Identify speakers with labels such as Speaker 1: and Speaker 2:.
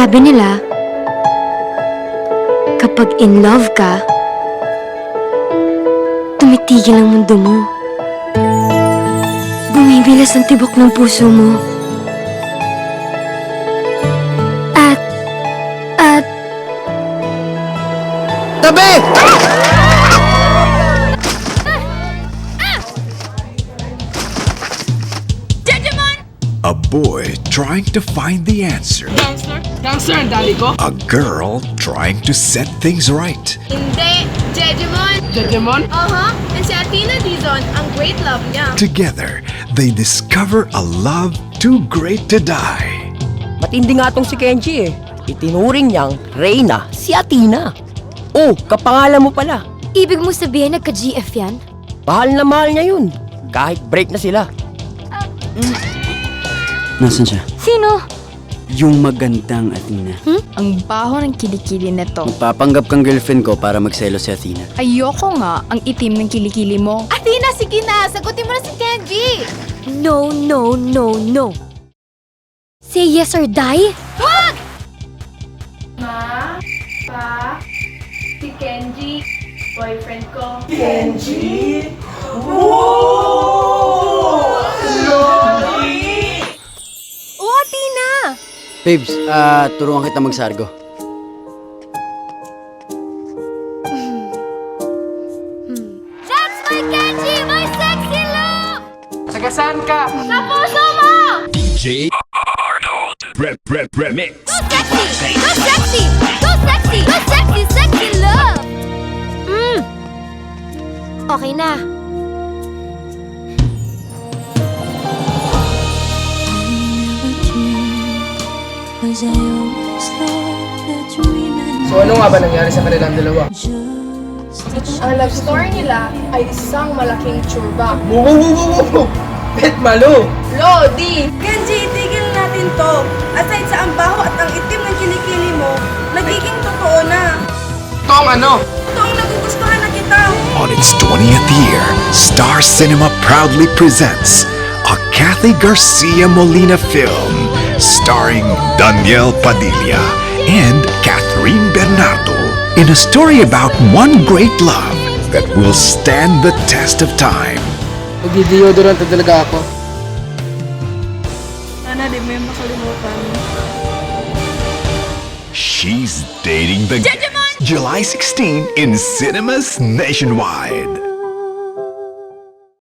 Speaker 1: Sabi nila, kapag in love ka, tumitigil ang mundo mo. Bumibilas ang tibok ng puso mo. At
Speaker 2: Tabi!
Speaker 3: A boy trying to find the answer.
Speaker 2: Gangster ang dali ko.
Speaker 3: A girl trying to set things right.
Speaker 4: Hindi, Jejemon.
Speaker 2: Jejemon?
Speaker 4: And si Athena Dizon, ang great love niya.
Speaker 3: Together, they discover a love too great to die.
Speaker 5: Matindi nga tong si Kenji eh. Itinuring niyang Reyna si Athena. Oh, kapangalan mo pala.
Speaker 1: ibig mo sabihin nagka-GF yan?
Speaker 5: Mahal na mahal niya yun. Kahit break na sila.
Speaker 6: Nasaan siya?
Speaker 1: Sino?
Speaker 6: Yung magandang Athena.
Speaker 7: Ang baho ng kilikili nito.
Speaker 6: Magpapanggap kang girlfriend ko para magselo si Athena.
Speaker 7: Ayoko nga ang itim ng kilikili mo.
Speaker 4: Athena, sige na. Sagutin mo na si Kenji.
Speaker 1: No, no, no, no. Say yes or die?
Speaker 4: Si Kenji, boyfriend ko.
Speaker 1: Oh, Tina!
Speaker 6: Babes, turuan kita magsargo.
Speaker 1: That's my Kenji! My sexy love!
Speaker 2: Sagasaan ka.
Speaker 1: Sa puso mo!
Speaker 3: DJ Arnold. Remix.
Speaker 1: So sexy! So sexy! So sexy! So sexy! Sexy love! Okay na.
Speaker 2: So ano nga ba nangyari sa kanilang dalawa?
Speaker 4: Ang love story nila ay isang malaking tsurba.
Speaker 2: Woo! Bet malo!
Speaker 4: Lodi!
Speaker 8: Kenji, tigil natin to. Aside sa ang baho at ang itim ng kilikili mo, nagiging totoo na.
Speaker 2: Tong ano?
Speaker 8: Ito ang nagugustuhan na kita.
Speaker 3: On its 20th year, Star Cinema proudly presents a Kathy Garcia Molina film starring Daniel Padilla and Catherine Bernardo in a story about one great love that will stand the test of time.
Speaker 2: Nagdi-deodorant na talaga ako.
Speaker 8: Sana di mo yung makalimutan.
Speaker 3: She's dating the July 16 in cinemas nationwide.